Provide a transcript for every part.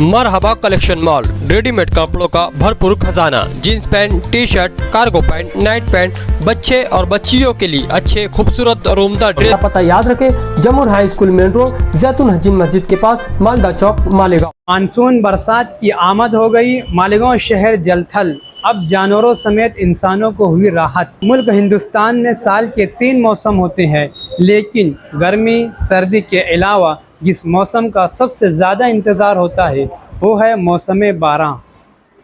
मरहबा collection mall, readymade कपड़ों का भरपूर खजाना। Jeans pant, T shirt, cargo pant, night pant, बच्चे और बच्चियों के लिए अच्छे खूबसूरत और उम्दा ड्रेस। पता याद रखें, जमुर हाई स्कूल मेन रोड, जैतून हजीन मस्जिद के पास, मालदा चौक, मालेगांव। मानसून बरसात की आमद हो गई। मालेगांव शहर जलथल। अब जानवरों समेत इंसानों को हुई राहत। मुल्क हिंदुस्तान में साल के 3 मौसम होते हैं, लेकिन गर्मी सर्दी के अलावा जिस मौसम का सबसे ज़्यादा इंतज़ार होता है वो है मौसम बारह।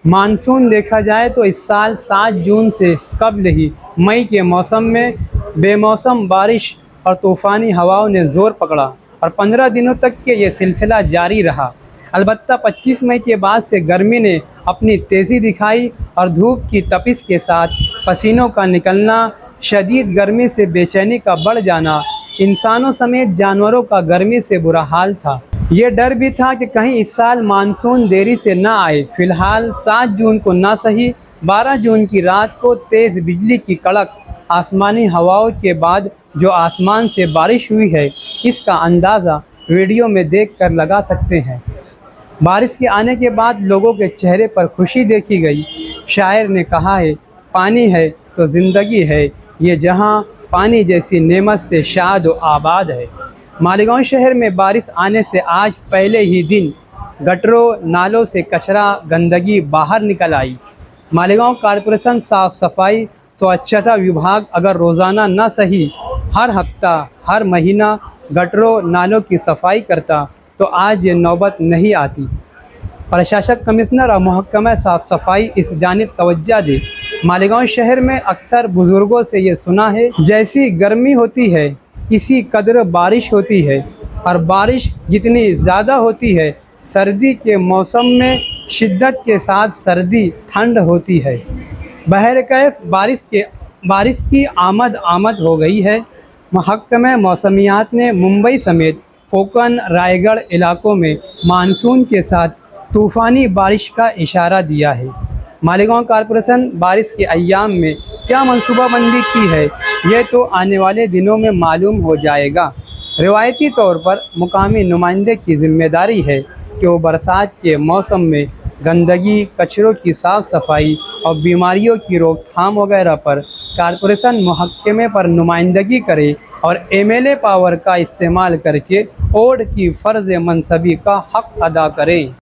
मानसून देखा जाए तो इस साल 7 जून से कबल ही मई के मौसम में बेमौसम बारिश और तूफ़ानी हवाओं ने ज़ोर पकड़ा और 15 दिनों तक के ये सिलसिला जारी रहा। अलबत्ता 25 मई के बाद से गर्मी ने अपनी तेज़ी दिखाई और धूप की तपिश के साथ पसीनों का निकलना, शदीद गर्मी से बेचैनी का बढ़ जाना, इंसानों समेत जानवरों का गर्मी से बुरा हाल था। ये डर भी था कि कहीं इस साल मानसून देरी से ना आए। फिलहाल 7 जून को ना सही, 12 जून की रात को तेज़ बिजली की कड़क, आसमानी हवाओं के बाद जो आसमान से बारिश हुई है, इसका अंदाज़ा वीडियो में देखकर लगा सकते हैं। बारिश के आने के बाद लोगों के चेहरे पर खुशी देखी गई। शायर ने कहा है, पानी है तो ज़िंदगी है, ये जहां पानी जैसी नेमत से शाद व आबाद है। मालेगांव शहर में बारिश आने से आज पहले ही दिन गटरों नालों से कचरा गंदगी बाहर निकल आई। मालेगांव कॉरपोरेशन साफ़ सफाई स्वच्छता विभाग अगर रोज़ाना न सही हर हफ्ता हर महीना गटरों नालों की सफाई करता तो आज ये नौबत नहीं आती। प्रशासक कमिश्नर और महकमा साफ़ सफाई इस जानिब तवज्जो दे। मालेगांव शहर में अक्सर बुज़ुर्गों से ये सुना है, जैसी गर्मी होती है इसी कदर बारिश होती है, और बारिश जितनी ज़्यादा होती है सर्दी के मौसम में शिद्दत के साथ सर्दी ठंड होती है। बहरकैफ बारिश की आमद हो गई है। महकमा मौसमियात ने मुंबई समेत कोंकण रायगढ़ इलाकों में मानसून के साथ तूफ़ानी बारिश का इशारा दिया है। मालेगांव कॉरपोरेशन बारिश के अय्याम में क्या मंसूबाबंदी की है, यह तो आने वाले दिनों में मालूम हो जाएगा। रिवायती तौर पर मुकामी नुमाइंदे की जिम्मेदारी है कि वो बरसात के मौसम में गंदगी, कचरों की साफ़ सफाई और बीमारियों की रोकथाम वगैरह पर कॉरपोरेशन महकमे पर नुमाइंदगी करे और MLA पावर का इस्तेमाल करके ओड की फ़र्ज़ मनसबी का हक़ अदा करें।